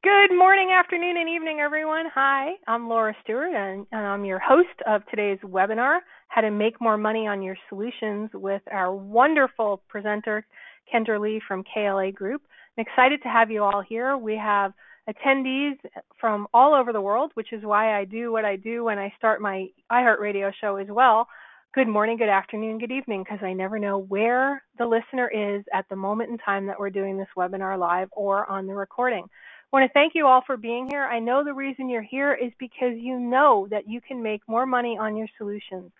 Good morning, afternoon, and evening, everyone. Hi, I'm Laura Stewart, and I'm your host of today's webinar, How to Make More Money on Your Solutions, with our wonderful presenter, Kendra Lee from KLA Group. I'm excited to have you all here. We have attendees from all over the world, which is why I do what I do when I start my iHeartRadio show as well. Good morning, good afternoon, good evening, because I never know where the listener is at the moment in time that we're doing this webinar live or on the recording. I want to thank you all for being here. I know the reason you're here is because you know that you can make more money on your solutions.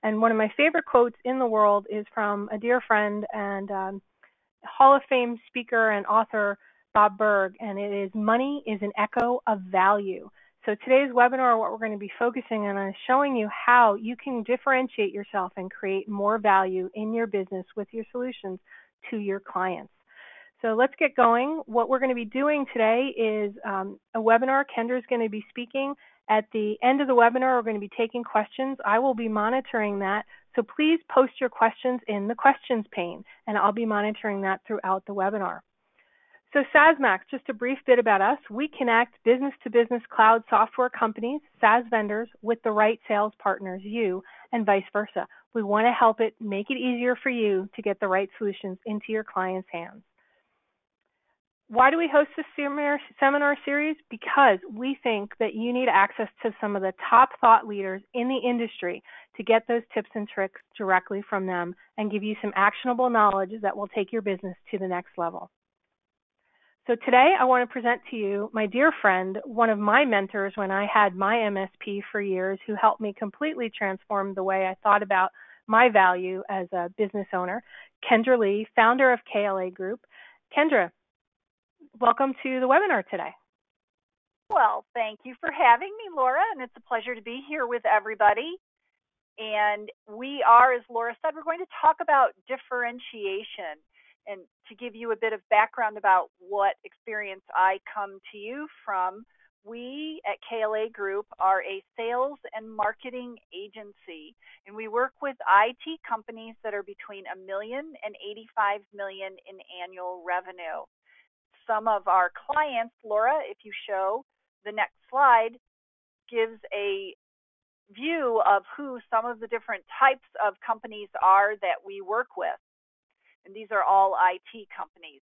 And one of my favorite quotes in the world is from a dear friend and Hall of Fame speaker and author, Bob Berg, and it is, money is an echo of value. So today's webinar, what we're going to be focusing on is showing you how you can differentiate yourself and create more value in your business with your solutions to your clients. So let's get going. What we're going to be doing today is a webinar. Kendra is going to be speaking. At the end of the webinar, we're going to be taking questions. I will be monitoring that. So please post your questions in the questions pane, and I'll be monitoring that throughout the webinar. So SaaSmax, just a brief bit about us. We connect business-to-business cloud software companies, SaaS vendors, with the right sales partners, you, and vice versa. We want to help it, make it easier for you to get the right solutions into your clients' hands. Why do we host this seminar series? Because we think that you need access to some of the top thought leaders in the industry to get those tips and tricks directly from them and give you some actionable knowledge that will take your business to the next level. So today I want to present to you my dear friend, one of my mentors when I had my MSP for years, who helped me completely transform the way I thought about my value as a business owner, Kendra Lee, founder of KLA Group. Kendra, welcome to the webinar today. Well, thank you for having me, Laura, and it's a pleasure to be here with everybody. And we are, as Laura said, we're going to talk about differentiation. And to give you a bit of background about what experience I come to you from, we at KLA Group are a sales and marketing agency, and we work with IT companies that are between $1 million and $85 million in annual revenue. Some of our clients, Laura, if you show the next slide, gives a view of who some of the different types of companies are that we work with. And these are all IT companies.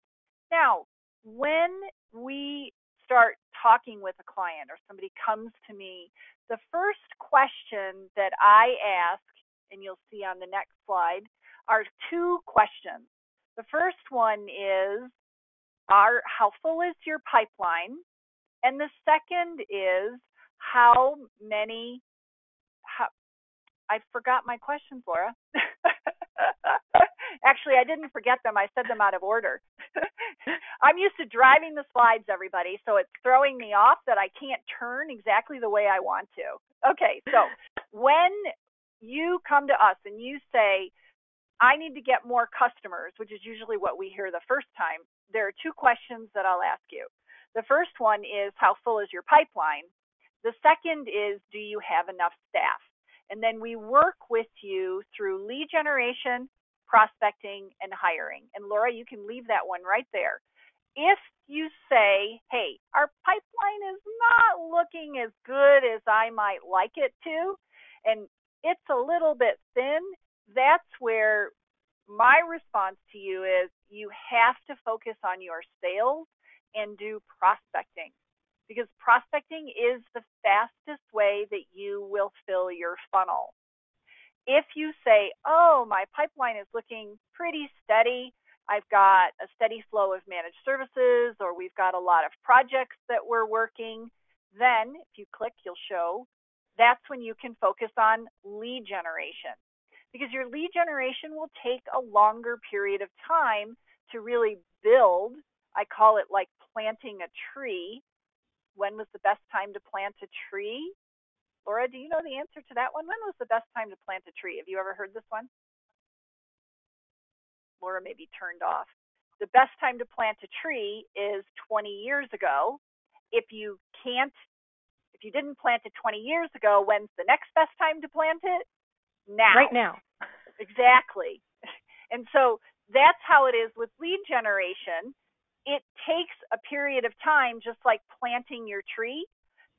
Now, when we start talking with a client or somebody comes to me, the first question that I ask, and you'll see on the next slide, are two questions. The first one is, how full is your pipeline? And the second is, I forgot my questions, Laura. Actually, I didn't forget them. I said them out of order. I'm used to driving the slides, everybody, so it's throwing me off that I can't turn exactly the way I want to. Okay, so when you come to us and you say, I need to get more customers, which is usually what we hear the first time, there are two questions that I'll ask you. The first one is, how full is your pipeline? The second is, do you have enough staff? And then we work with you through lead generation, prospecting, and hiring. And Laura, you can leave that one right there. If you say, hey, our pipeline is not looking as good as I might like it to, and it's a little bit thin, that's where my response to you is, you have to focus on your sales and do prospecting, because prospecting is the fastest way that you will fill your funnel. If you say, oh, my pipeline is looking pretty steady, I've got a steady flow of managed services, or we've got a lot of projects that we're working, then if you click, you'll show, that's when you can focus on lead generation. Because your lead generation will take a longer period of time to really build. I call it like planting a tree. When was the best time to plant a tree? Laura, do you know the answer to that one? When was the best time to plant a tree? Have you ever heard this one? Laura may be turned off. The best time to plant a tree is 20 years ago. If you didn't plant it 20 years ago, when's the next best time to plant it? Now. Right now. Exactly. And so that's how it is with lead generation. It takes a period of time, just like planting your tree,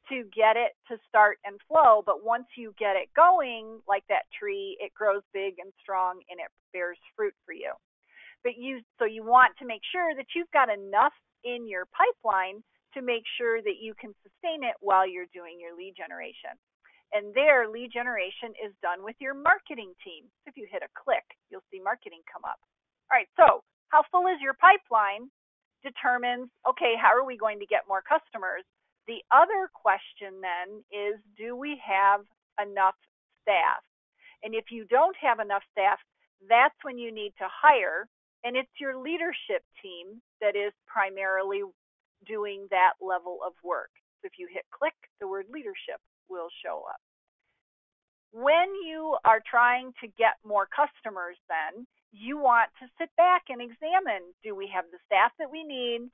to get it to start and flow. But once you get it going, like that tree, it grows big and strong and it bears fruit for you. So you want to make sure that you've got enough in your pipeline to make sure that you can sustain it while you're doing your lead generation. And their lead generation is done with your marketing team. So if you hit a click, you'll see marketing come up. All right, so how full is your pipeline determines, okay, how are we going to get more customers? The other question then is, do we have enough staff? And if you don't have enough staff, that's when you need to hire. And it's your leadership team that is primarily doing that level of work. So if you hit click, the word leadership will show up. When you are trying to get more customers, then you want to sit back and examine, do we have the staff that we need?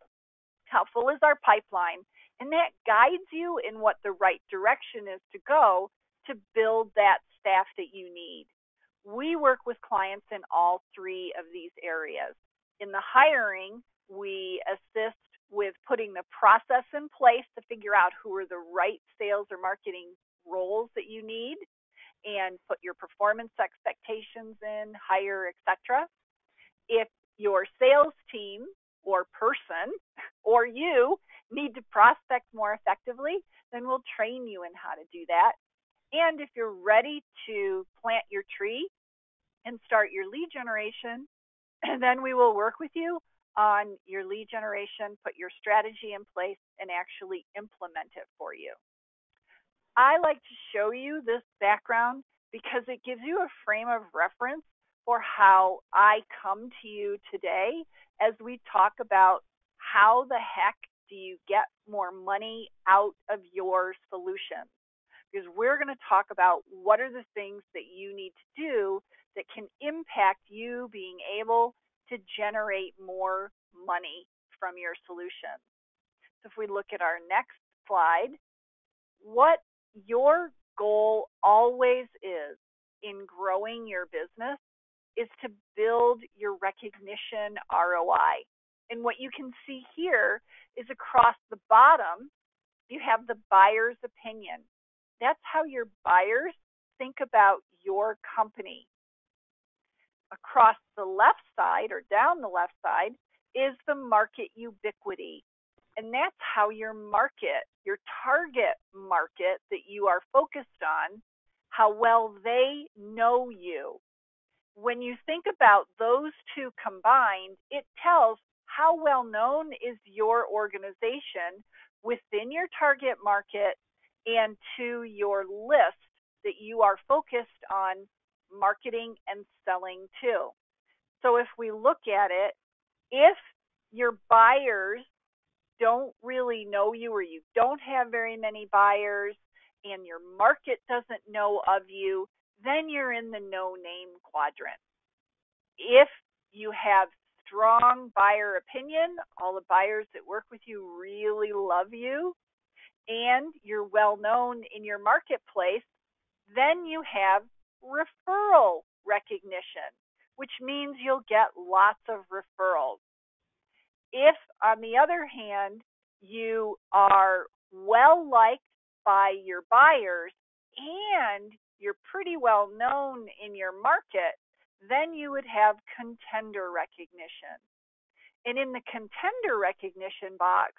How full is our pipeline? And that guides you in what the right direction is to go to build that staff that you need. We work with clients in all three of these areas. In the hiring, we assist with putting the process in place to figure out who are the right sales or marketing roles that you need and put your performance expectations in, hire, etc. If your sales team or person or you need to prospect more effectively, then we'll train you in how to do that. And if you're ready to plant your tree and start your lead generation, then we will work with you on your lead generation, put your strategy in place, and actually implement it for you. I like to show you this background because it gives you a frame of reference for how I come to you today as we talk about how the heck do you get more money out of your solutions. Because we're going to talk about what are the things that you need to do that can impact you being able to generate more money from your solutions. So if we look at our next slide, what your goal always is in growing your business is to build your recognition ROI. And what you can see here is across the bottom, you have the buyer's opinion. That's how your buyers think about your company. Across the left side or down the left side is the market ubiquity. And that's how your market, your target market that you are focused on, how well they know you. When you think about those two combined, it tells how well known is your organization within your target market and to your list that you are focused on marketing and selling to. So if we look at it, if your buyers don't really know you or you don't have very many buyers and your market doesn't know of you, then you're in the no name quadrant. If you have strong buyer opinion, all the buyers that work with you really love you, and you're well known in your marketplace, then you have referral recognition, which means you'll get lots of referrals. If, on the other hand, you are well liked by your buyers and you're pretty well known in your market, then you would have contender recognition. And in the contender recognition box,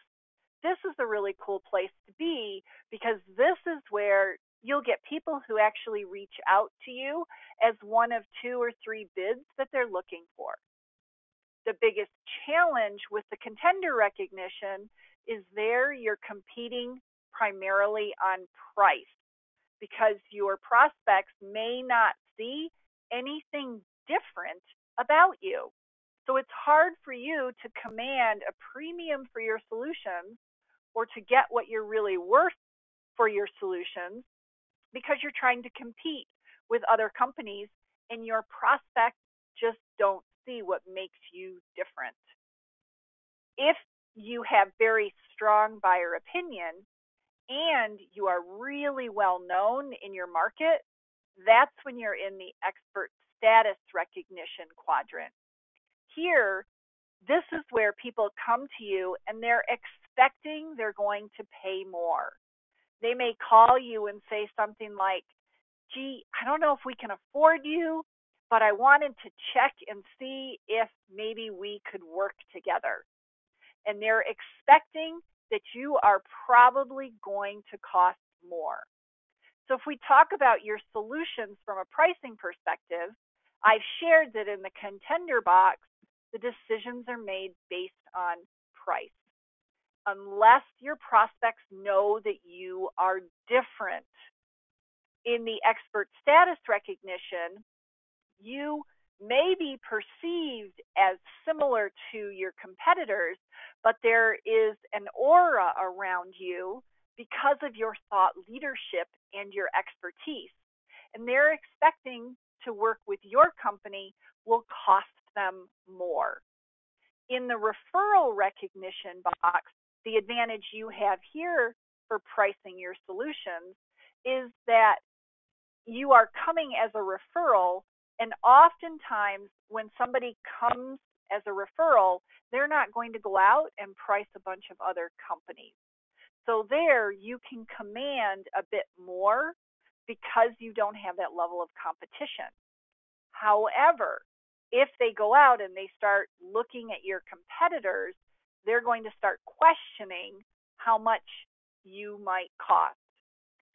this is a really cool place to be because this is where you'll get people who actually reach out to you as one of 2 or 3 bids that they're looking for. The biggest challenge with the contender recognition is there you're competing primarily on price because your prospects may not see anything different about you. So it's hard for you to command a premium for your solutions or to get what you're really worth for your solutions because you're trying to compete with other companies and your prospects just don't see what makes you different. If you have very strong buyer opinion and you are really well known in your market, that's when you're in the expert status recognition quadrant. Here, This is where people come to you and they're expecting they're going to pay more. They may call you and say something like, gee, I don't know if we can afford you, but I wanted to check and see if maybe we could work together. And they're expecting that you are probably going to cost more. So if we talk about your solutions from a pricing perspective, I've shared that in the contender box, the decisions are made based on price. Unless your prospects know that you are different. In the expert status recognition, you may be perceived as similar to your competitors, but there is an aura around you because of your thought leadership and your expertise. And they're expecting to work with your company will cost them more. In the referral recognition box, the advantage you have here for pricing your solutions is that you are coming as a referral, and oftentimes when somebody comes as a referral, they're not going to go out and price a bunch of other companies. So there you can command a bit more because you don't have that level of competition. However, if they go out and they start looking at your competitors, they're going to start questioning how much you might cost.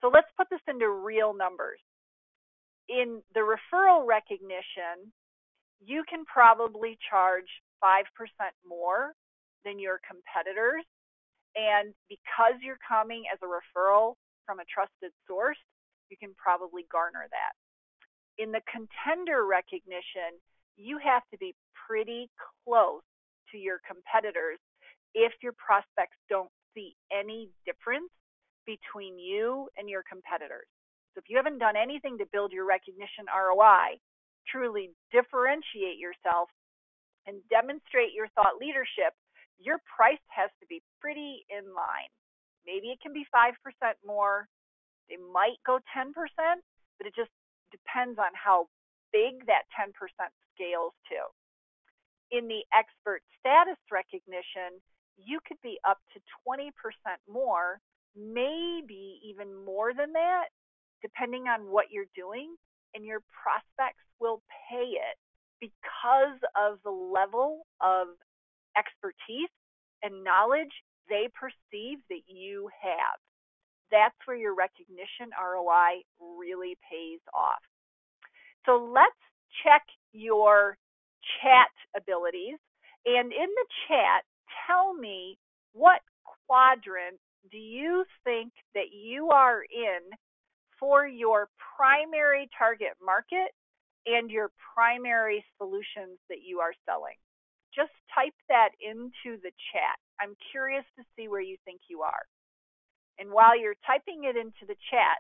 So let's put this into real numbers. In the referral recognition, you can probably charge 5% more than your competitors. And because you're coming as a referral from a trusted source, you can probably garner that. In the contender recognition, you have to be pretty close to your competitors if your prospects don't see any difference between you and your competitors. So if you haven't done anything to build your recognition ROI, truly differentiate yourself and demonstrate your thought leadership, your price has to be pretty in line. Maybe it can be 5% more. They might go 10%, but it just depends on how big that 10% scales to. In the expert status recognition, you could be up to 20% more, maybe even more than that, depending on what you're doing, and your prospects will pay it because of the level of expertise and knowledge they perceive that you have. That's where your recognition ROI really pays off. So let's check your chat abilities. And in the chat, tell me what quadrant do you think that you are in for your primary target market and your primary solutions that you are selling. Just type that into the chat. I'm curious to see where you think you are. And while you're typing it into the chat,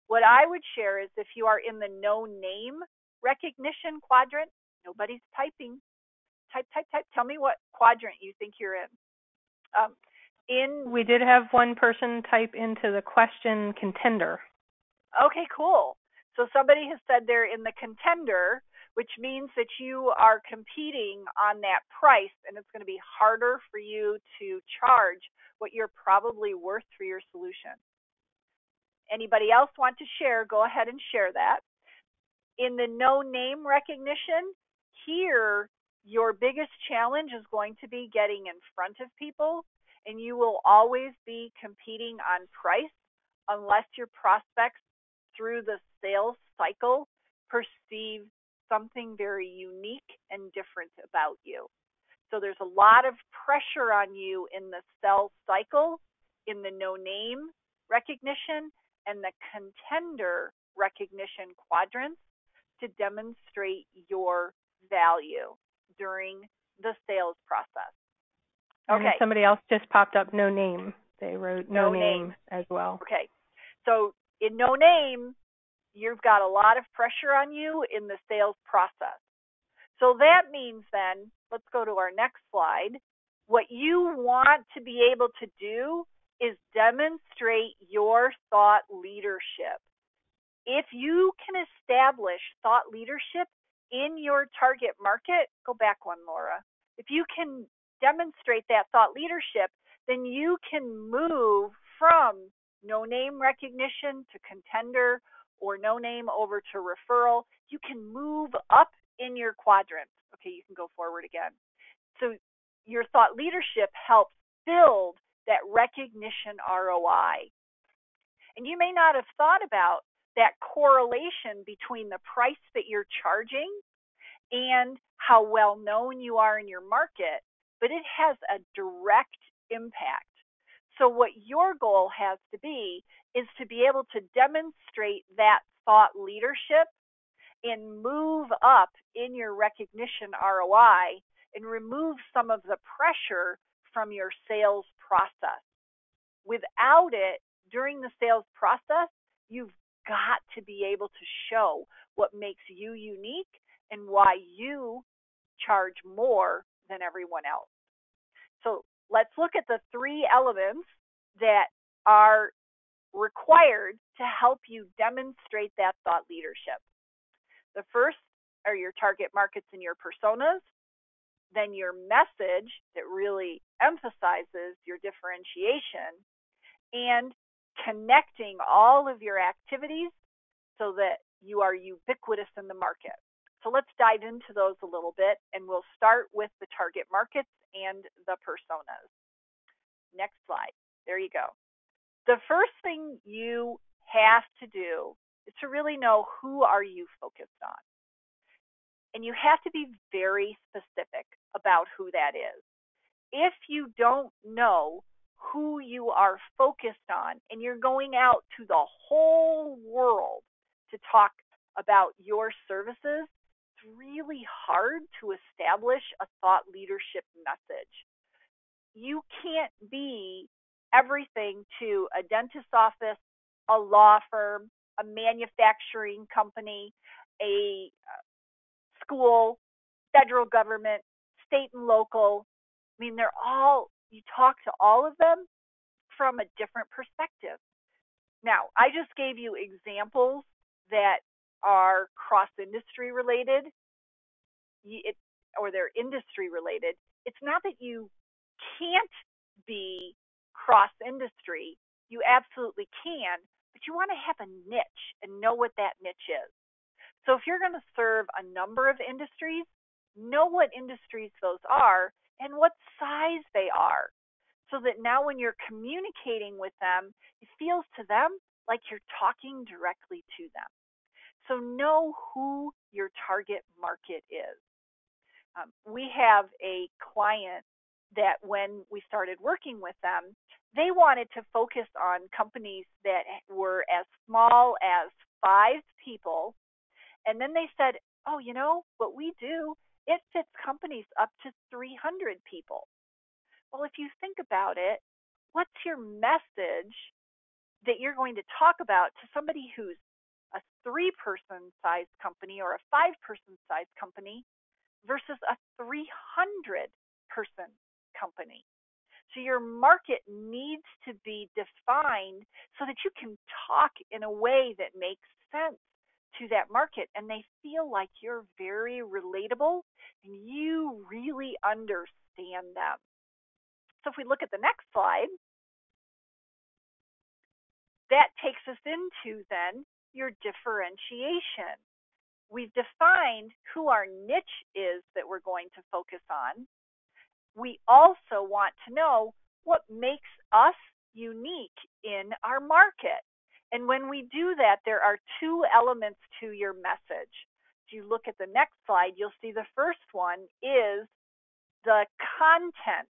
what I would share is if you are in the no name recognition quadrant, nobody's typing. Type. Tell me what quadrant you think you're in. We did have one person type into the question contender. Okay, cool. So somebody has said they're in the contender, which means that you are competing on that price, and it's going to be harder for you to charge what you're probably worth for your solution. Anybody else want to share? Go ahead and share that. In the no name recognition, here your biggest challenge is going to be getting in front of people, and you will always be competing on price unless your prospects through the sales cycle perceive something very unique and different about you. So there's a lot of pressure on you in the sales cycle, in the no name recognition, and the contender recognition quadrants to demonstrate your value during the sales process. Okay. And somebody else just popped up no name. They wrote no name as well. Okay. So in no name, you've got a lot of pressure on you in the sales process. So that means then, let's go to our next slide. What you want to be able to do is demonstrate your thought leadership. If you can establish thought leadership in your target market, go back one, Laura. If you can demonstrate that thought leadership, then you can move from no name recognition to contender, or no name over to referral. You can move up in your quadrant. Okay, you can go forward again. So your thought leadership helps build that recognition ROI. And you may not have thought about that correlation between the price that you're charging and how well known you are in your market, but it has a direct impact. So what your goal has to be is to be able to demonstrate that thought leadership and move up in your recognition ROI and remove some of the pressure from your sales process. Without it, during the sales process, you've got to be able to show what makes you unique and why you charge more than everyone else. So let's look at the 3 elements that are required to help you demonstrate that thought leadership. The first are your target markets and your personas, then your message that really emphasizes your differentiation, and connecting all of your activities so that you are ubiquitous in the market. So let's dive into those a little bit, and we'll start with the target markets and the personas. Next slide. There you go. The first thing you have to do is to really know who are you focused on. And you have to be very specific about who that is. If you don't know who you are focused on and you're going out to the whole world to talk about your services, it's really hard to establish a thought leadership message. You can't be everything to a dentist's office, a law firm, a manufacturing company, a school, federal government, state and local. I mean, you talk to all of them from a different perspective. Now, I just gave you examples that are cross-industry related, or they're industry related. It's not that you can't be cross-industry. You absolutely can, but you want to have a niche and know what that niche is. So if you're going to serve a number of industries, know what industries those are and what size they are, so that now when you're communicating with them, it feels to them like you're talking directly to them. So know who your target market is. We have a client that when we started working with them, they wanted to focus on companies that were as small as 5 people. And then they said, oh, you know, what we do, it fits companies up to 300 people. Well, if you think about it, what's your message that you're going to talk about to somebody who's a 3-person sized company or a 5-person sized company versus a 300-person company? So your market needs to be defined so that you can talk in a way that makes sense to that market and they feel like you're very relatable and you really understand them. So if we look at the next slide, that takes us into then your differentiation. We've defined who our niche is that we're going to focus on. We also want to know what makes us unique in our market. And when we do that, there are 2 elements to your message. If you look at the next slide, you'll see the first one is the content.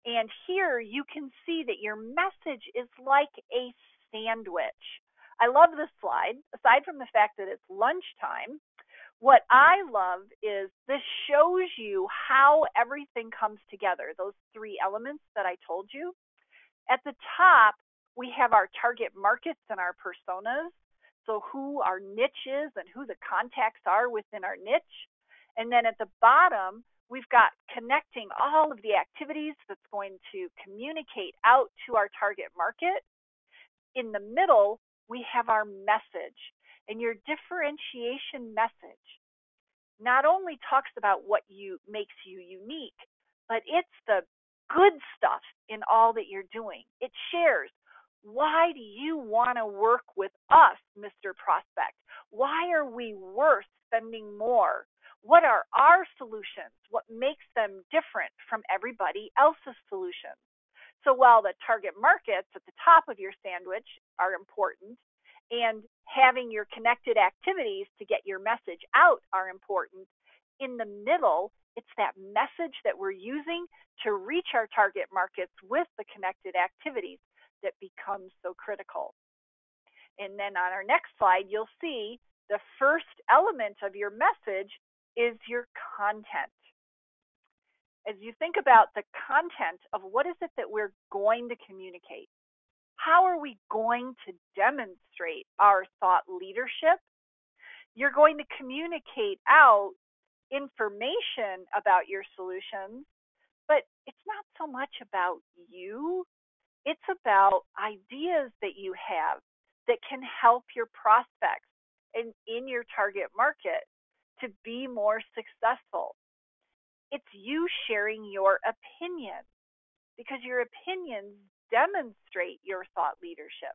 And here you can see that your message is like a sandwich. I love this slide. Aside from the fact that it's lunchtime, what I love is this shows you how everything comes together, those 3 elements that I told you. At the top, we have our target markets and our personas, so who our niche is and who the contacts are within our niche. And then at the bottom, we've got connecting all of the activities that's going to communicate out to our target market. In the middle, we have our message and your differentiation message. not only talks about what makes you unique, but it's the good stuff in all that you're doing. It shares, why do you want to work with us, Mr. Prospect? Why are we worth spending more? What are our solutions? What makes them different from everybody else's solutions? So while the target markets at the top of your sandwich are important, and having your connected activities to get your message out are important, in the middle, it's that message that we're using to reach our target markets with the connected activities that becomes so critical. And then on our next slide, you'll see the first element of your message is your content. As you think about the content of what is it that we're going to communicate, how are we going to demonstrate our thought leadership? You're going to communicate out information about your solutions, but it's not so much about you. It's about ideas that you have that can help your prospects and in your target market to be more successful. It's you sharing your opinion, because your opinions demonstrate your thought leadership.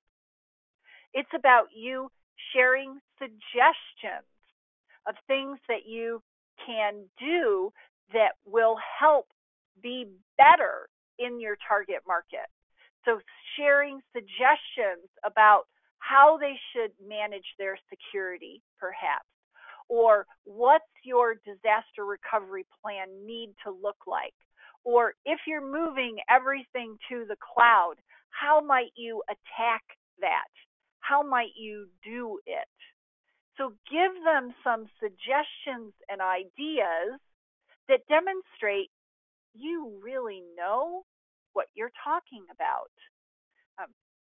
It's about you sharing suggestions of things that you can do that will help be better in your target market. So sharing suggestions about how they should manage their security, perhaps, or what's your disaster recovery plan need to look like, or if you're moving everything to the cloud, how might you attack that? How might you do it? So give them some suggestions and ideas that demonstrate you really know what you're talking about.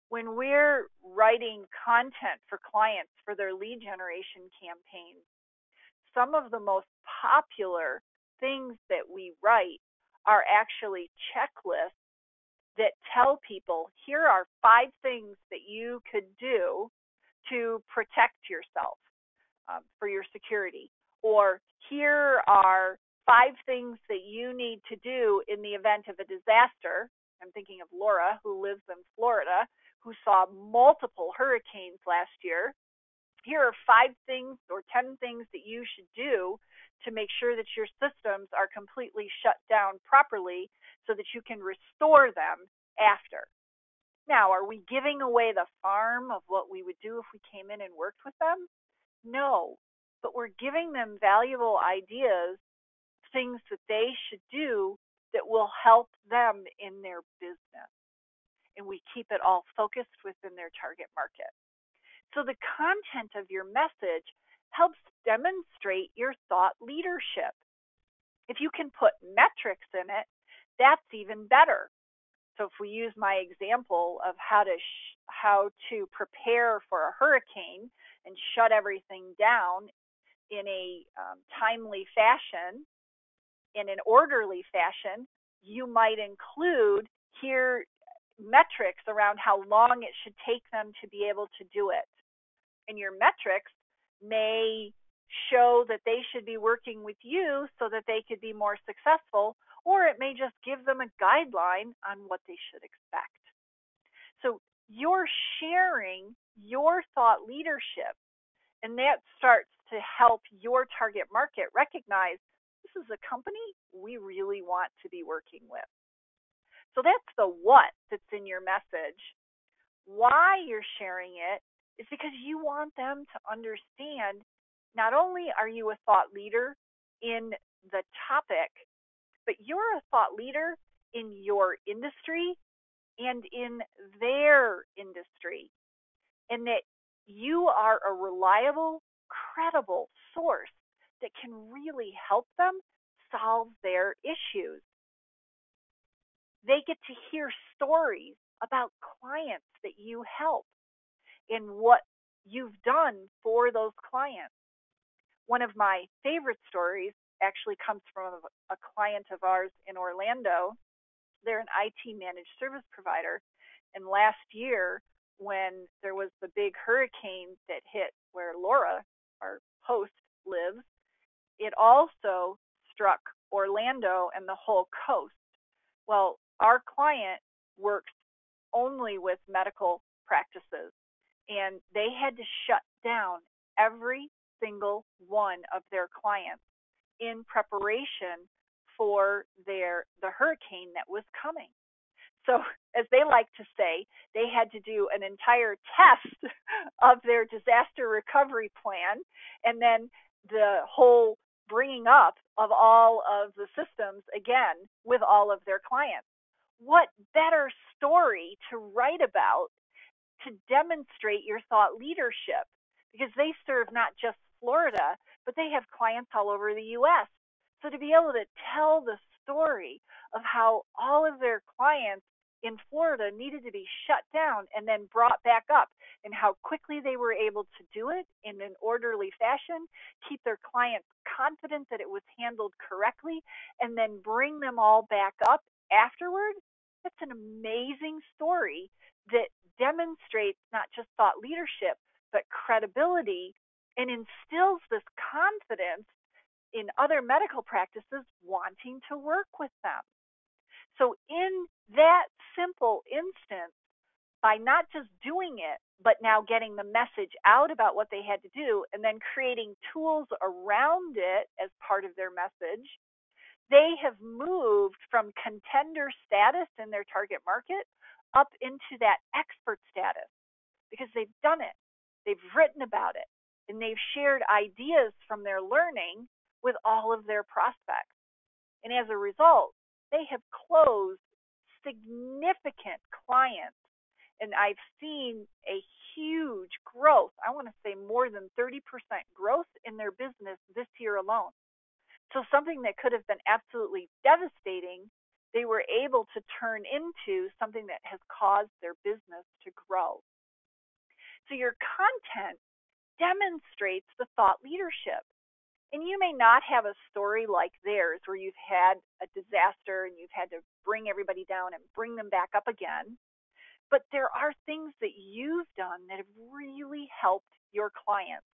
When we're writing content for clients for their lead generation campaigns, some of the most popular things that we write are actually checklists that tell people, here are 5 things that you could do to protect yourself for your security. Or here are 5 things that you need to do in the event of a disaster. I'm thinking of Laura, who lives in Florida, who saw multiple hurricanes last year. Here are 5 things or 10 things that you should do to make sure that your systems are completely shut down properly so that you can restore them after. Now, are we giving away the farm of what we would do if we came in and worked with them? No, but we're giving them valuable ideas, things that they should do that will help them in their business. And we keep it all focused within their target market. So the content of your message helps demonstrate your thought leadership. If you can put metrics in it, that's even better. So if we use my example of how to prepare for a hurricane and shut everything down in a timely fashion, in an orderly fashion, you might include here metrics around how long it should take them to be able to do it. And your metrics may show that they should be working with you so that they could be more successful, or it may just give them a guideline on what they should expect. So you're sharing your thought leadership, and that starts to help your target market recognize this is a company we really want to be working with. So that's the what that's in your message. Why you're sharing it is because you want them to understand not only are you a thought leader in the topic, but you're a thought leader in your industry and in their industry, and that you are a reliable, credible source that can really help them solve their issues. They get to hear stories about clients that you help and what you've done for those clients. One of my favorite stories actually comes from a client of ours in Orlando. They're an IT managed service provider. And last year, when there was the big hurricane that hit where Laura, our host, lives, it also struck Orlando and the whole coast. Well, our client works only with medical practices, and they had to shut down every single one of their clients in preparation for the hurricane that was coming. So, as they like to say, they had to do an entire test of their disaster recovery plan, and then the whole bringing up of all of the systems again with all of their clients. What better story to write about to demonstrate your thought leadership? Because they serve not just Florida, but they have clients all over the U.S. So to be able to tell the story of how all of their clients in Florida needed to be shut down and then brought back up, and how quickly they were able to do it in an orderly fashion, keep their clients confident that it was handled correctly, and then bring them all back up afterward, that's an amazing story that demonstrates not just thought leadership, but credibility, and instills this confidence in other medical practices wanting to work with them. So in that simple instance, by not just doing it, but now getting the message out about what they had to do, and then creating tools around it as part of their message, they have moved from contender status in their target market up into that expert status because they've done it, they've written about it, and they've shared ideas from their learning with all of their prospects. And as a result, they have closed significant clients. And I've seen a huge growth. I want to say more than 30% growth in their business this year alone. So something that could have been absolutely devastating, they were able to turn into something that has caused their business to grow. So your content demonstrates the thought leadership. And you may not have a story like theirs where you've had a disaster and you've had to bring everybody down and bring them back up again. But there are things that you've done that have really helped your clients.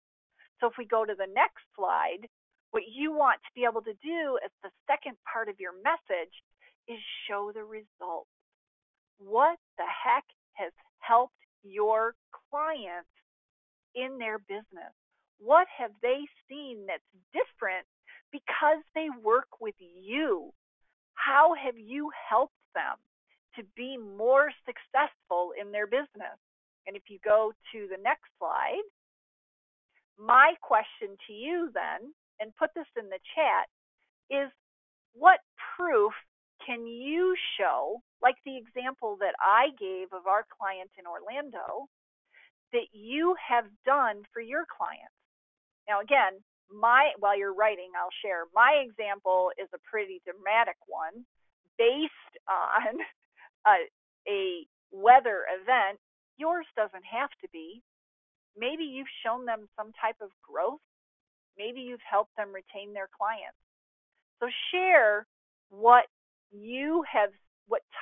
So if we go to the next slide, what you want to be able to do as the second part of your message is show the results. What the heck has helped your clients in their business? What have they seen that's different because they work with you? How have you helped them to be more successful in their business? And if you go to the next slide, my question to you then, and put this in the chat, is what proof can you show, like the example that I gave of our client in Orlando, that you have done for your clients? Now, again, while you're writing, I'll share my example is a pretty dramatic one based on a weather event. Yours doesn't have to be. Maybe you've shown them some type of growth. Maybe you've helped them retain their clients. So share what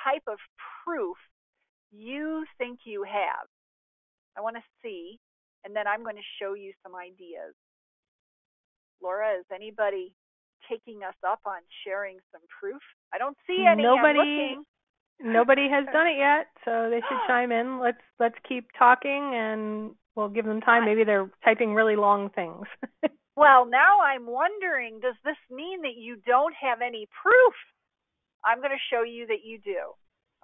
type of proof you think you have. I want to see, and then I'm going to show you some ideas. Laura, is anybody taking us up on sharing some proof? I don't see any. Nobody has done it yet, so they should chime in. Let's keep talking, and we'll give them time. Maybe they're typing really long things. Well, now I'm wondering, does this mean that you don't have any proof? I'm going to show you that you do.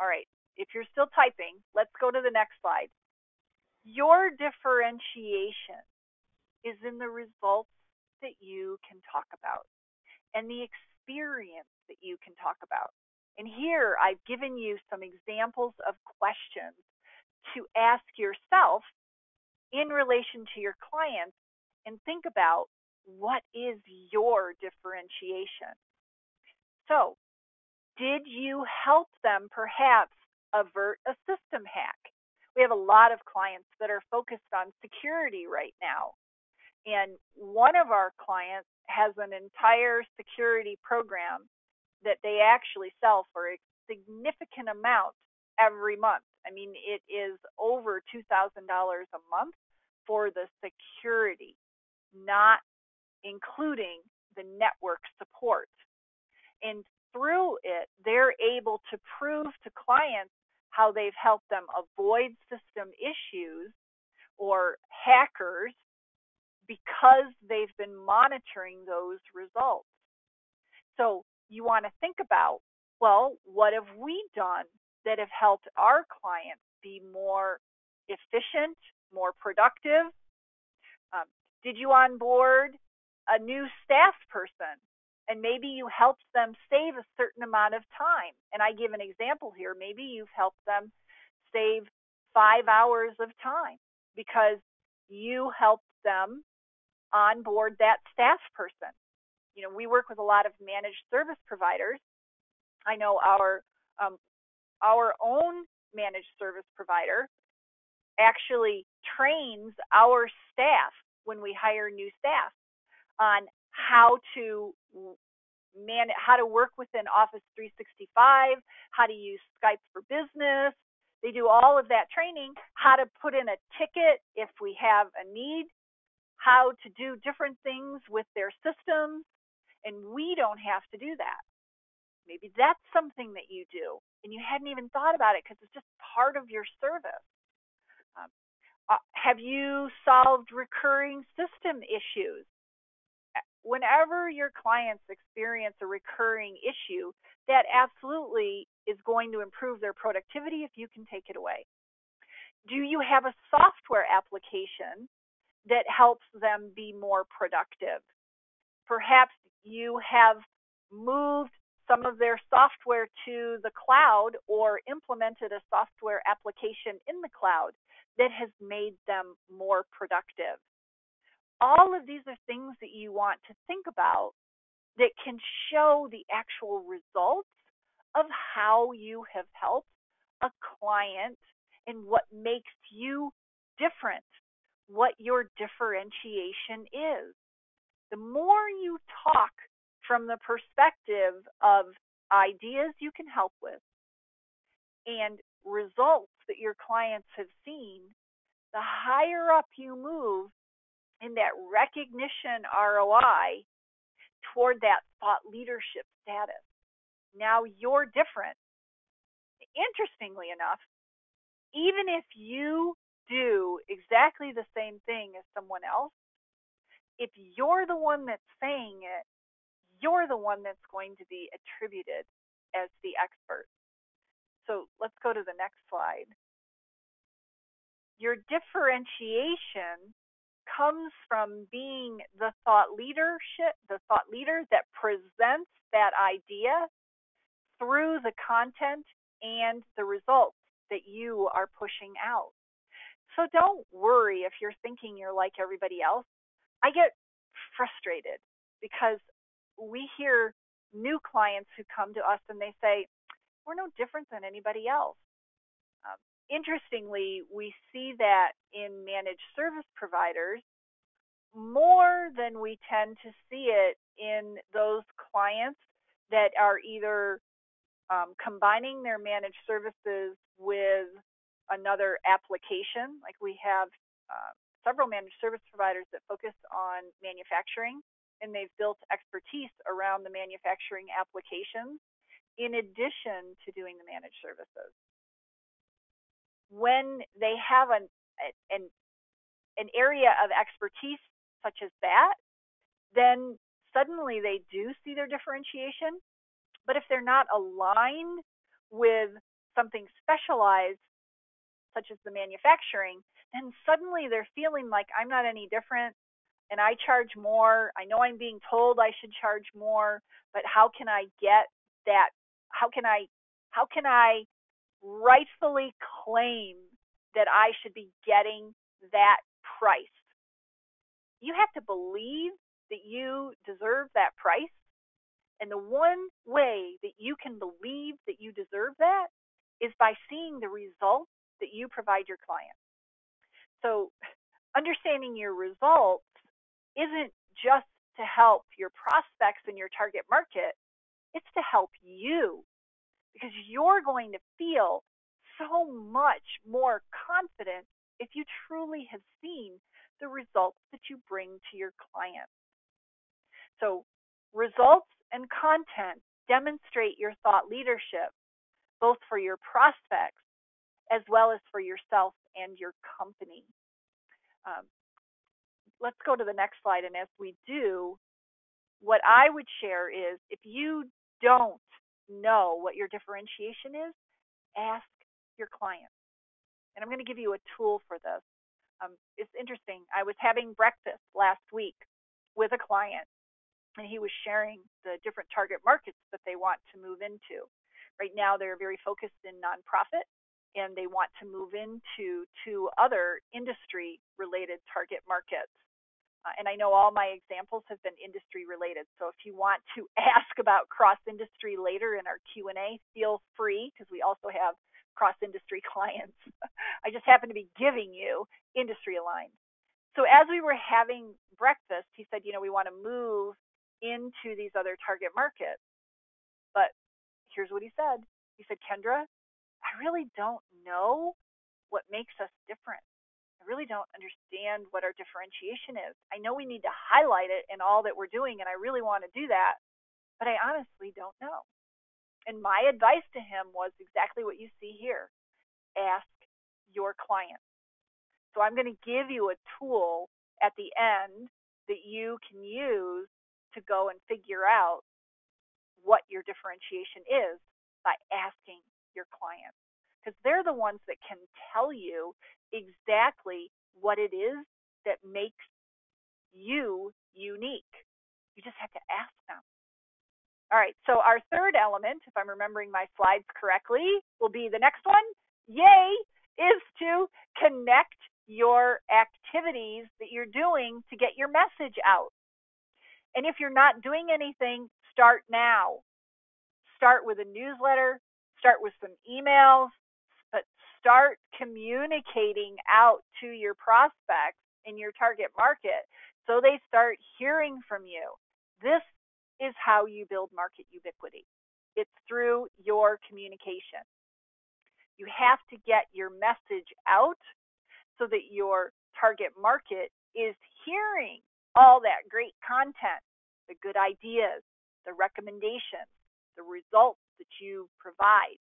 All right. If you're still typing, let's go to the next slide. Your differentiation is in the results that you can talk about and the experience that you can talk about. And here I've given you some examples of questions to ask yourself in relation to your clients, and think about what is your differentiation. So, did you help them perhaps avert a system hack? We have a lot of clients that are focused on security right now. And one of our clients has an entire security program that they actually sell for a significant amount every month. I mean, it is over $2,000 a month for the security, not including the network support. And through it, they're able to prove to clients how they've helped them avoid system issues or hackers because they've been monitoring those results. So you want to think about, well, what have we done that have helped our clients be more efficient, more productive? Um, did you onboard a new staff person and maybe you helped them save a certain amount of time? And I give an example here. Maybe you've helped them save 5 hours of time because you helped them onboard that staff person. You know, we work with a lot of managed service providers. I know our own managed service provider actually trains our staff when we hire new staff on how to how to work within Office 365, how to use Skype for Business. They do all of that training, how to put in a ticket if we have a need, how to do different things with their systems, and we don't have to do that. Maybe that's something that you do, and you hadn't even thought about it because it's just part of your service. Have you solved recurring system issues? Whenever your clients experience a recurring issue, that absolutely is going to improve their productivity if you can take it away. Do you have a software application that helps them be more productive? Perhaps you have moved some of their software to the cloud or implemented a software application in the cloud that has made them more productive. All of these are things that you want to think about that can show the actual results of how you have helped a client and what makes you different, what your differentiation is. The more you talk from the perspective of ideas you can help with and results that your clients have seen, the higher up you move in that recognition ROI toward that thought leadership status. Now you're different. Interestingly enough, even if you do exactly the same thing as someone else, if you're the one that's saying it, you're the one that's going to be attributed as the expert. So let's go to the next slide. Your differentiation comes from being the thought leader that presents that idea through the content and the results that you are pushing out. So don't worry if you're thinking you're like everybody else. I get frustrated because we hear new clients who come to us and they say, we're no different than anybody else. Interestingly, we see that in managed service providers more than we tend to see it in those clients that are either combining their managed services with another application. Like we have several managed service providers that focus on manufacturing, and they've built expertise around the manufacturing applications in addition to doing the managed services. When they have an area of expertise such as that, then suddenly they do see their differentiation. But if they're not aligned with something specialized, such as the manufacturing, then suddenly they're feeling like I'm not any different and I charge more. I know I'm being told I should charge more, but how can I get that? How can I rightfully claim that I should be getting that price? You have to believe that you deserve that price. And the one way that you can believe that you deserve that is by seeing the results that you provide your client. So understanding your results isn't just to help your prospects and your target market, it's to help you, because you're going to feel so much more confident if you truly have seen the results that you bring to your clients. So Results and content demonstrate your thought leadership, both for your prospects as well as for yourself and your company. Um, let's go to the next slide. And as we do, what I would share is if you don't know what your differentiation is, ask your client. And I'm going to give you a tool for this. It's interesting. I was having breakfast last week with a client, and he was sharing the different target markets that they want to move into. Right now, they're very focused in nonprofit, and they want to move into two other industry-related target markets. And I know all my examples have been industry related. So if you want to ask about cross industry later in our Q&A, feel free, because we also have cross industry clients. I just happen to be giving you industry aligned. So as we were having breakfast, he said, we want to move into these other target markets. But here's what he said. He said, Kendra, I really don't know what makes us different. I really don't understand what our differentiation is. I know we need to highlight it in all that we're doing, and I really want to do that, but I honestly don't know. And my advice to him was exactly what you see here. Ask your client. So I'm going to give you a tool at the end that you can use to go and figure out what your differentiation is by asking your client, because they're the ones that can tell you exactly what it is that makes you unique. You just have to ask them. All right, so our third element, if I'm remembering my slides correctly, will be the next one. Yay! Is to connect your activities that you're doing to get your message out. And if you're not doing anything, start now. Start with a newsletter, start with some emails, but start communicating out to your prospects in your target market so they start hearing from you. This is how you build market ubiquity. It's through your communication. You have to get your message out so that your target market is hearing all that great content, the good ideas, the recommendations, the results that you provide.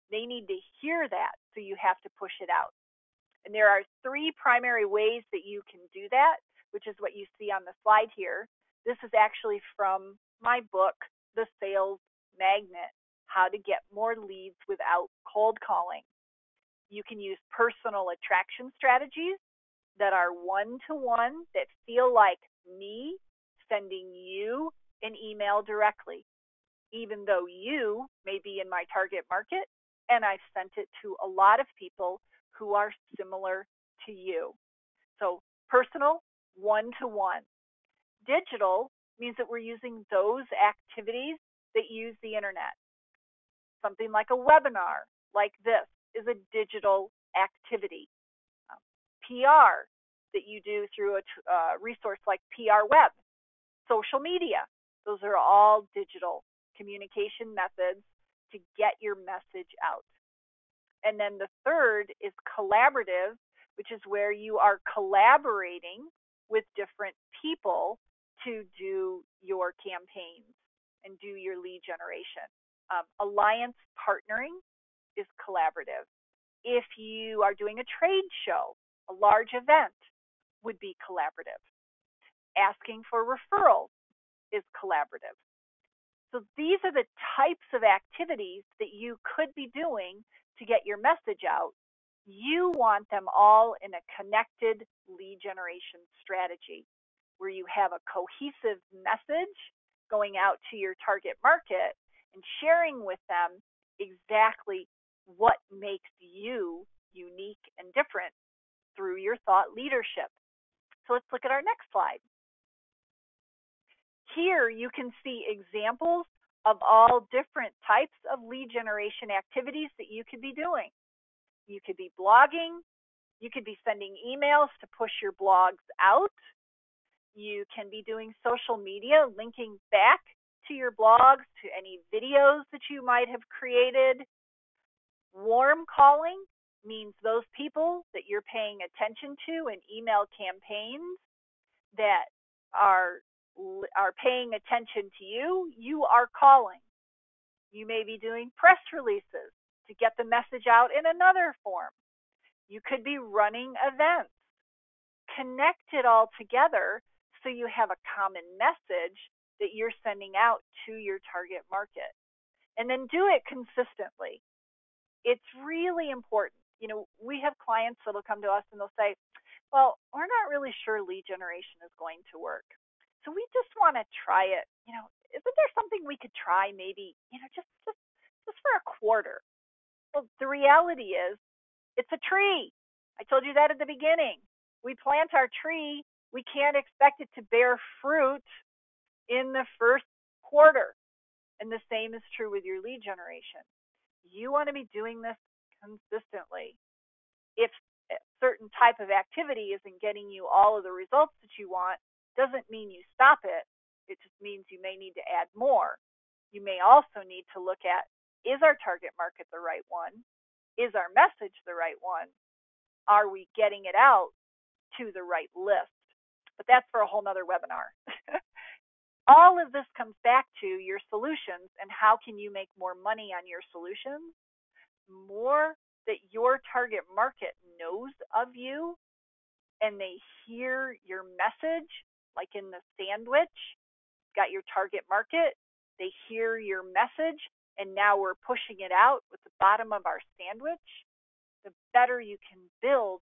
They need to hear that, so you have to push it out. And there are three primary ways that you can do that, which is what you see on the slide here. This is actually from my book, The Sales Magnet, How to Get More Leads Without Cold Calling. You can use personal attraction strategies that are one-to-one, that feel like me sending you an email directly, even though you may be in my target market and I've sent it to a lot of people who are similar to you. So personal, one-to-one. Digital means that we're using those activities that use the internet. Something like a webinar like this is a digital activity. PR that you do through a resource like PR Web. Social media, those are all digital communication methods to get your message out. And then the third is collaborative, which is where you are collaborating with different people to do your campaigns and do your lead generation. Alliance partnering is collaborative. If you are doing a trade show, a large event would be collaborative. Asking for referrals is collaborative. So these are the types of activities that you could be doing to get your message out. You want them all in a connected lead generation strategy where you have a cohesive message going out to your target market and sharing with them exactly what makes you unique and different through your thought leadership. So let's look at our next slide. Here you can see examples of all different types of lead generation activities that you could be doing. You could be blogging. You could be sending emails to push your blogs out. You can be doing social media, linking back to your blogs, to any videos that you might have created. Warm calling means those people that you're paying attention to in email campaigns that are are paying attention to you, you are calling. You may be doing press releases to get the message out in another form. You could be running events. Connect it all together so you have a common message that you're sending out to your target market. And then do it consistently. It's really important. We have clients that'll come to us and they'll say, well, we're not really sure lead generation is going to work. So we just want to try it. Isn't there something we could try maybe, just for a quarter? Well, the reality is it's a tree. I told you that at the beginning. We plant our tree, we can't expect it to bear fruit in the first quarter. And the same is true with your lead generation. You want to be doing this consistently. If a certain type of activity isn't getting you all of the results that you want, doesn't mean you stop it. It just means you may need to add more. You may also need to look at, is our target market the right one? Is our message the right one? Are we getting it out to the right list? But that's for a whole nother webinar. All of this comes back to your solutions and how can you make more money on your solutions. More that your target market knows of you and they hear your message, like in the sandwich, got your target market, they hear your message, and now we're pushing it out with the bottom of our sandwich, the better you can build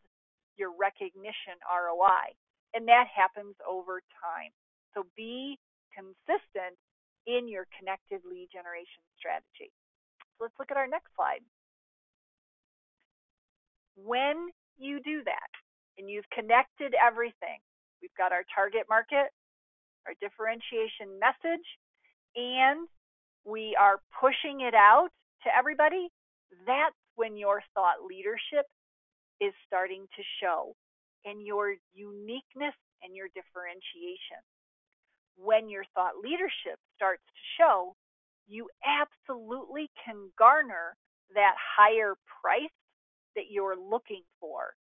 your recognition ROI. And that happens over time. So be consistent in your connected lead generation strategy. So let's look at our next slide. When you do that and you've connected everything, we've got our target market, our differentiation message, and we are pushing it out to everybody, that's when your thought leadership is starting to show, and your uniqueness and your differentiation. When your thought leadership starts to show, you absolutely can garner that higher price that you're looking for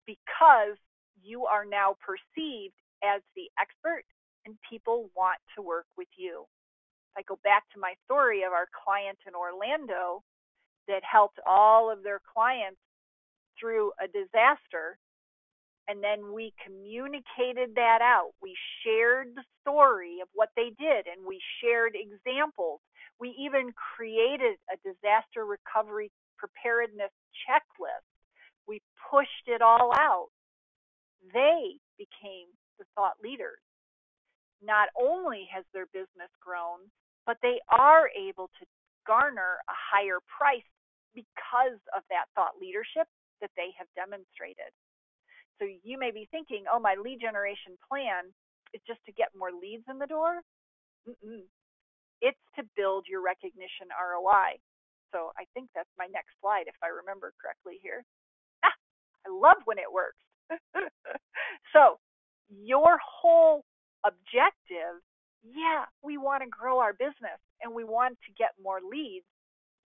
because you are now perceived as the expert and people want to work with you. If I go back to my story of our client in Orlando that helped all of their clients through a disaster, and then we communicated that out. We shared the story of what they did, and we shared examples. We even created a disaster recovery preparedness checklist. We pushed it all out. They became the thought leaders. Not only has their business grown, but they are able to garner a higher price because of that thought leadership that they have demonstrated. So you may be thinking, oh, my lead generation plan is just to get more leads in the door. It's to build your recognition ROI. So I think that's my next slide, if I remember correctly here. I love when it works. So your whole objective, we want to grow our business and we want to get more leads.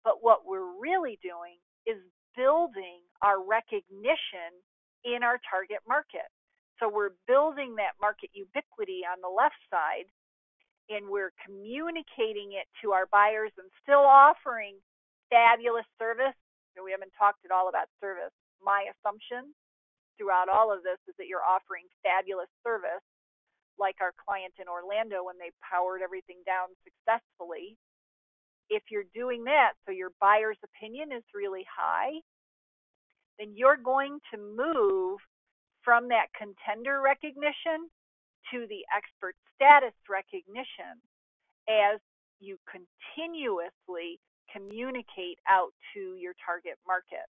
But what we're really doing is building our recognition in our target market. So we're building that market ubiquity on the left side, and we're communicating it to our buyers and still offering fabulous service. So we haven't talked at all about service. My assumption throughout all of this is that you're offering fabulous service, like our client in Orlando when they powered everything down successfully. If you're doing that, so your buyer's opinion is really high, then you're going to move from that contender recognition to the expert status recognition as you continuously communicate out to your target market.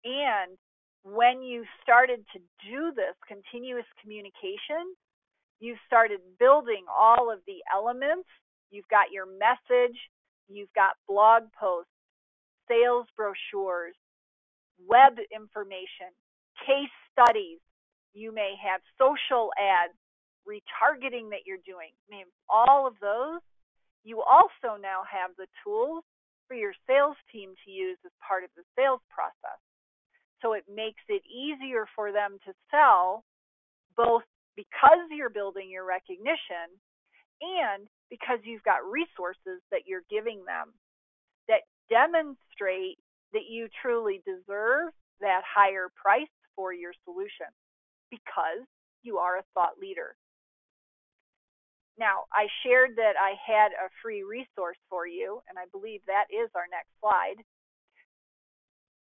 And when you started to do this continuous communication, you started building all of the elements. You've got your message, you've got blog posts, sales brochures, web information, case studies. You may have social ads, retargeting that you're doing. All of those. You also now have the tools for your sales team to use as part of the sales process. So it makes it easier for them to sell both because you're building your recognition and because you've got resources that you're giving them that demonstrate that you truly deserve that higher price for your solution because you are a thought leader. Now, I shared that I had a free resource for you, and I believe that is our next slide.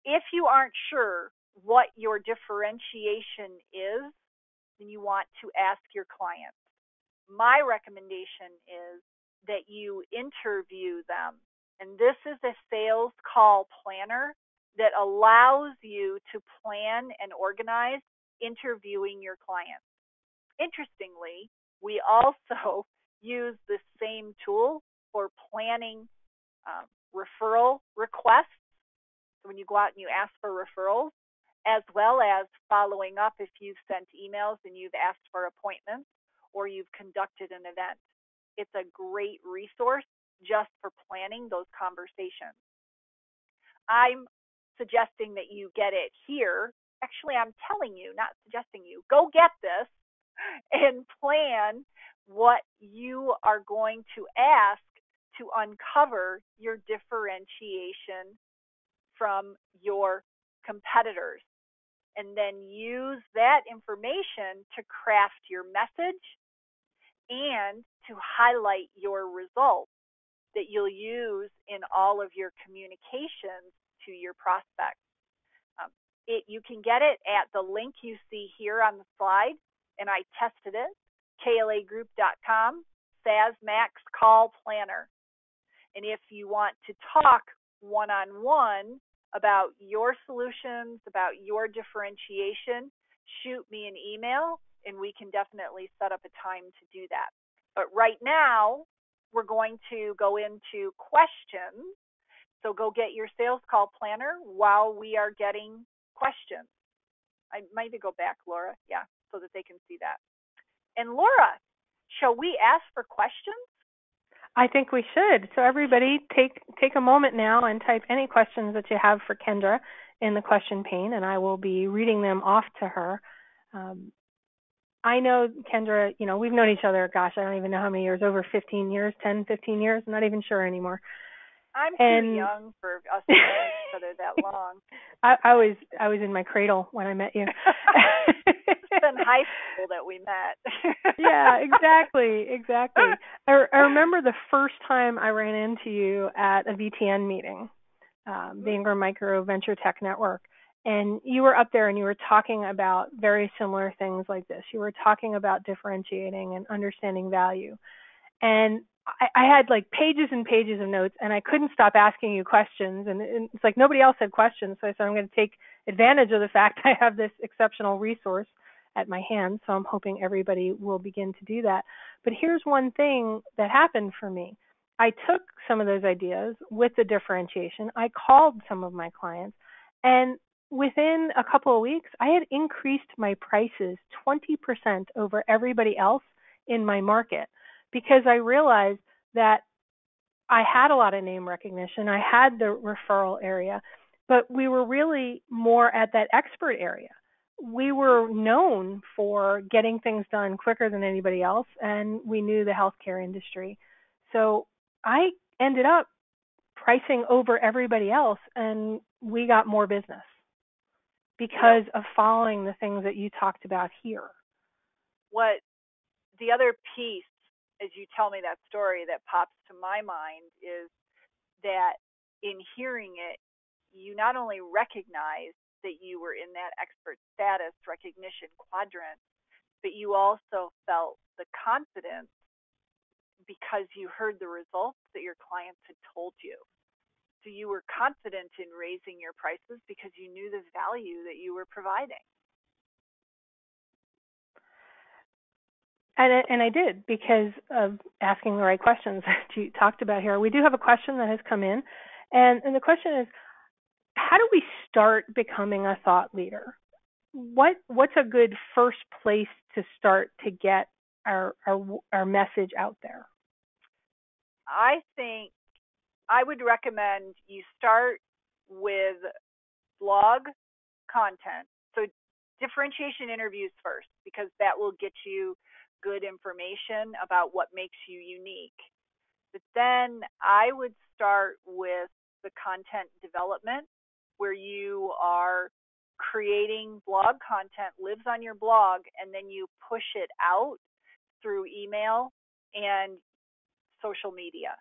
If you aren't sure what your differentiation is, then you want to ask your clients. My recommendation is that you interview them. And this is a sales call planner that allows you to plan and organize interviewing your clients. Interestingly, we also use the same tool for planning referral requests. So when you go out and you ask for referrals, as well as following up if you've sent emails and you've asked for appointments or you've conducted an event. It's a great resource just for planning those conversations. I'm suggesting that you get it here. Actually, I'm telling you, not suggesting you. Go get this and plan what you are going to ask to uncover your differentiation from your competitors. And then use that information to craft your message and to highlight your results that you'll use in all of your communications to your prospects. You can get it at the link you see here on the slide, and I tested it, klagroup.com, SAS Max Call Planner. And if you want to talk one-on-one about your solutions, about your differentiation, shoot me an email, and we can definitely set up a time to do that. But right now, we're going to go into questions. So go get your sales call planner while we are getting questions. I might go back, Laura, yeah, so that they can see that. And Laura, shall we ask for questions? I think we should. So everybody take a moment now and type any questions that you have for Kendra in the question pane, and I will be reading them off to her. I know, Kendra, we've known each other, gosh, I don't even know how many years, over 15 years, 10, 15 years, I'm not even sure anymore. I'm too young for us to know each other that long. I was in my cradle when I met you. It's in high school that we met. Yeah, exactly. I remember the first time I ran into you at a VTN meeting, the Ingram Micro Venture Tech Network, and you were up there and you were talking about very similar things like this. You were talking about differentiating and understanding value. And I had like pages and pages of notes, and I couldn't stop asking you questions. And it's like nobody else had questions, so I said I'm going to take advantage of the fact I have this exceptional resource at my hand. So I'm hoping everybody will begin to do that. But here's one thing that happened for me. I took some of those ideas with the differentiation. I called some of my clients, and within a couple of weeks, I had increased my prices 20% over everybody else in my market, because I realized that I had a lot of name recognition. I had the referral area, but we were really more at that expert area. We were known for getting things done quicker than anybody else, and we knew the healthcare industry. So I ended up pricing over everybody else, and we got more business because of following the things that you talked about here. What the other piece, as you tell me that story, that pops to my mind is that in hearing it, you not only recognized that you were in that expert status recognition quadrant, but you also felt the confidence because you heard the results that your clients had told you. So you were confident in raising your prices because you knew the value that you were providing. And I did, because of asking the right questions that you talked about here. We do have a question that has come in, and the question is, how do we start becoming a thought leader? What's a good first place to start to get our message out there? I think I would recommend you start with blog content. So differentiation interviews first, because that will get you good information about what makes you unique. But then I would start with the content development, where you are creating blog content, lives on your blog, and then you push it out through email and social media.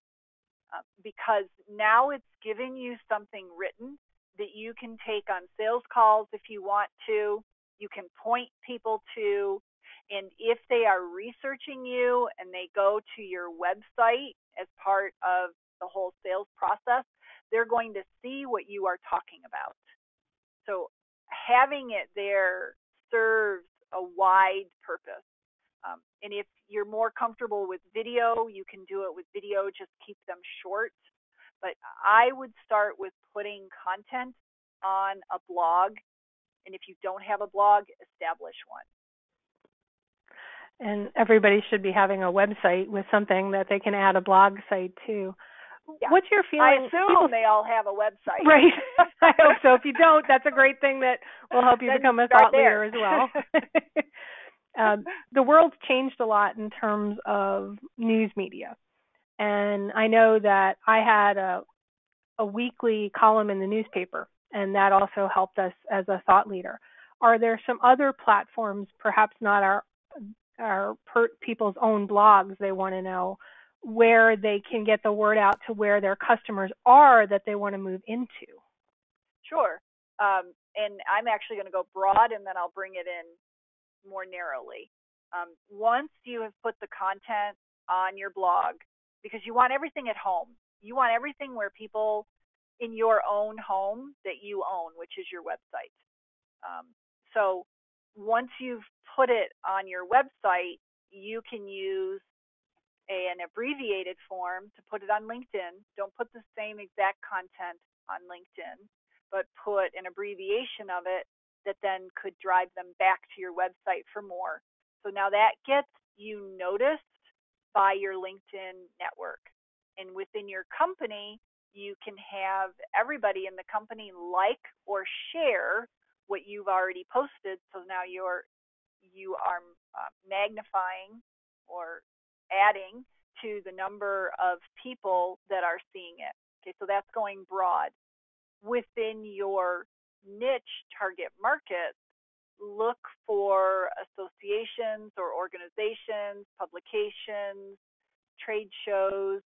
Because now it's giving you something written that you can take on sales calls if you want to. You can point people to, and if they are researching you and they go to your website as part of the whole sales process, they're going to see what you are talking about. So having it there serves a wide purpose. And if you're more comfortable with video, you can do it with video, just keep them short. But I would start with putting content on a blog. And if you don't have a blog, establish one. And everybody should be having a website with something that they can add a blog site to. Yeah. What's your feeling? I assume they all have a website. Right. I hope so. If you don't, that's a great thing that will help you become a thought leader as well. The world's changed a lot in terms of news media. And I know that I had a weekly column in the newspaper, and that also helped us as a thought leader. Are there some other platforms, perhaps not our people's own blogs, they want to know, where they can get the word out to where their customers are that they want to move into? Sure. And I'm actually going to go broad, and then I'll bring it in more narrowly. Once you have put the content on your blog, because you want everything at home, you want everything where people in your own home that you own, which is your website. So once you've put it on your website, you can use an abbreviated form to put it on LinkedIn. Don't put the same exact content on LinkedIn, but put an abbreviation of it that then could drive them back to your website for more. So now that gets you noticed by your LinkedIn network. And within your company, you can have everybody in the company like or share what you've already posted. So now you are magnifying or adding to the number of people that are seeing it. Okay, so that's going broad. Within your niche target market, look for associations or organizations, publications, trade shows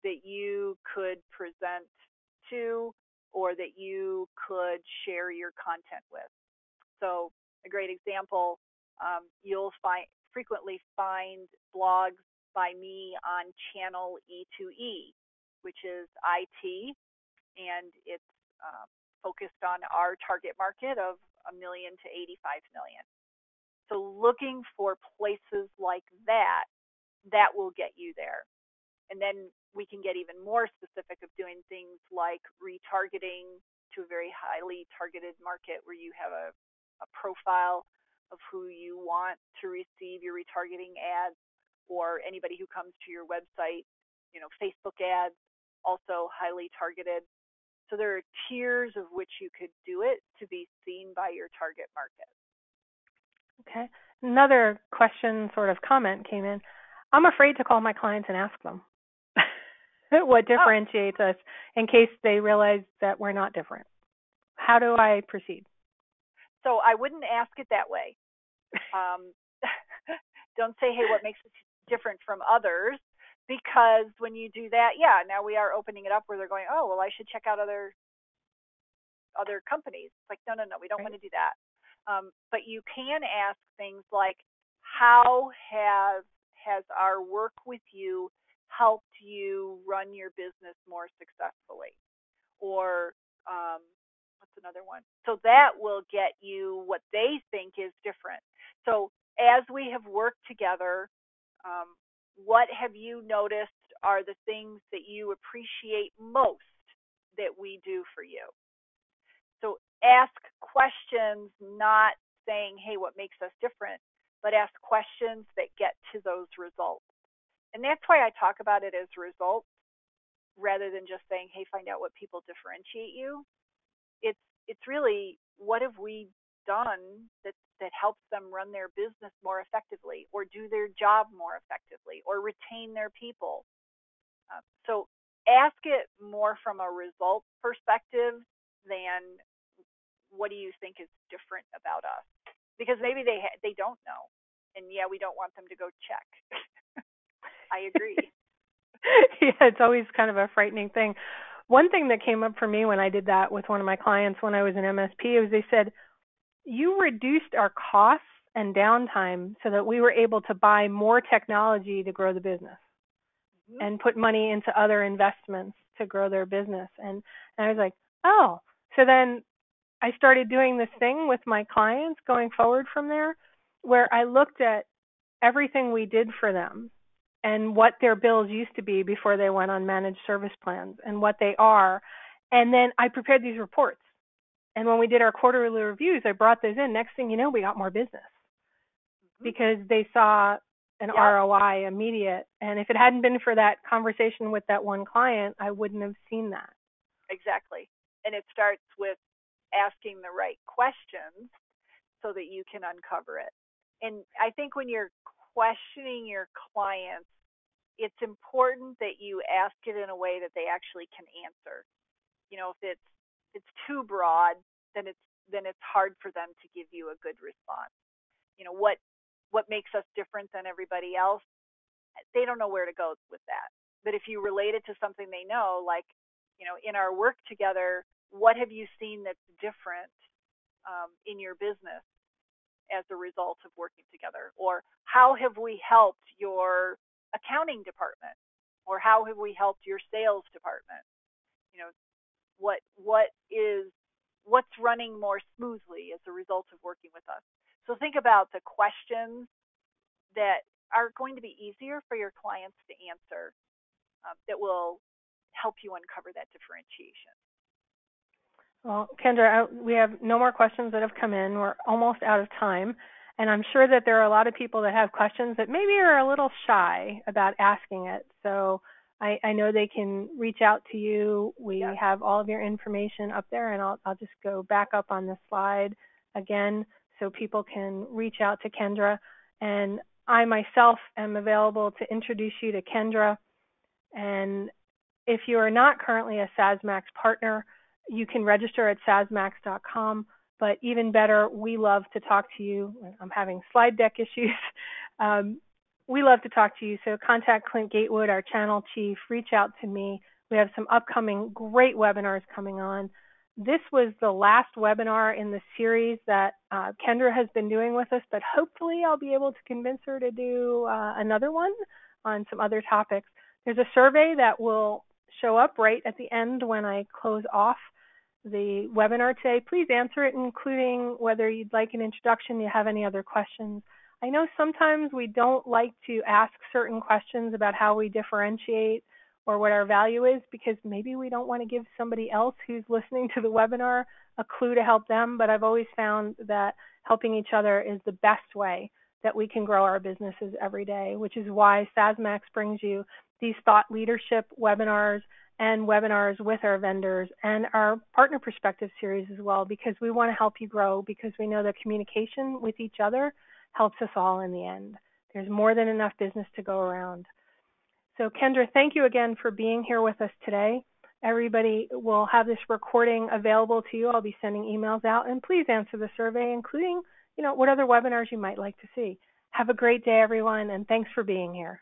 that you could present to or that you could share your content with. So a great example, you'll frequently find blogs by me on channel E2E, which is IT, and it's focused on our target market of 1 million to 85 million. So looking for places like that will get you there. And then we can get even more specific of doing things like retargeting to a very highly targeted market where you have a profile of who you want to receive your retargeting ads, or anybody who comes to your website, Facebook ads, also highly targeted. So there are tiers of which you could do it to be seen by your target market. Okay. Another question, sort of comment came in. I'm afraid to call my clients and ask them what differentiates us in case they realize that we're not different. How do I proceed? So I wouldn't ask it that way. Don't say, hey, what makes us different from others? Because when you do that, now we are opening it up where they're going, oh, well, I should check out other companies. It's like, no, we don't want to do that. But you can ask things like, how has our work with you helped you run your business more successfully? Or what's another one? So that will get you what they think is different. So as we have worked together, what have you noticed are the things that you appreciate most that we do for you? So ask questions, not saying, hey, what makes us different, but ask questions that get to those results. And that's why I talk about it as results rather than just saying, hey, find out what people differentiate you. It's really, what have we done that helps them run their business more effectively or do their job more effectively or retain their people. So ask it more from a result perspective than what do you think is different about us? Because maybe they don't know, and we don't want them to go check. I agree. Yeah, it's always kind of a frightening thing. One thing that came up for me when I did that with one of my clients when I was an MSP was they said, you reduced our costs and downtime so that we were able to buy more technology to grow the business and put money into other investments to grow their business. And I was like, oh, so then I started doing this thing with my clients going forward from there where I looked at everything we did for them and what their bills used to be before they went on managed service plans and what they are. And then I prepared these reports. And when we did our quarterly reviews, I brought those in. Next thing you know, we got more business because they saw an ROI immediate. And if it hadn't been for that conversation with that one client, I wouldn't have seen that. Exactly. And it starts with asking the right questions so that you can uncover it. And I think when you're questioning your clients, it's important that you ask it in a way that they actually can answer. If it's too broad, then it's hard for them to give you a good response. What makes us different than everybody else? They don't know where to go with that. But if you relate it to something they know, like, in our work together, what have you seen that's different in your business as a result of working together? Or how have we helped your accounting department? Or how have we helped your sales department? What's running more smoothly as a result of working with us? So think about the questions that are going to be easier for your clients to answer that will help you uncover that differentiation. Well, Kendra, we have no more questions that have come in. We're almost out of time. And I'm sure that there are a lot of people that have questions that maybe are a little shy about asking it. So I know they can reach out to you. We have all of your information up there, and I'll just go back up on the slide again so people can reach out to Kendra. And I myself am available to introduce you to Kendra. And if you are not currently a SASMAX partner, you can register at sasmax.com. But even better, we love to talk to you. I'm having slide deck issues. We love to talk to you. So contact Clint Gatewood, our channel chief. Reach out to me. We have some upcoming great webinars coming on. This was the last webinar in the series that Kendra has been doing with us, but hopefully I'll be able to convince her to do another one on some other topics. There's a survey that will show up right at the end when I close off the webinar today. Please answer it, including whether you'd like an introduction, you have any other questions. I know sometimes we don't like to ask certain questions about how we differentiate or what our value is because maybe we don't want to give somebody else who's listening to the webinar a clue to help them, but I've always found that helping each other is the best way that we can grow our businesses every day, which is why SASMAX brings you these thought leadership webinars and webinars with our vendors and our partner perspective series as well, because we want to help you grow, because we know that communication with each other helps us all in the end. There's more than enough business to go around. So Kendra, thank you again for being here with us today. Everybody will have this recording available to you. I'll be sending emails out, and please answer the survey, including, what other webinars you might like to see. Have a great day, everyone, and thanks for being here.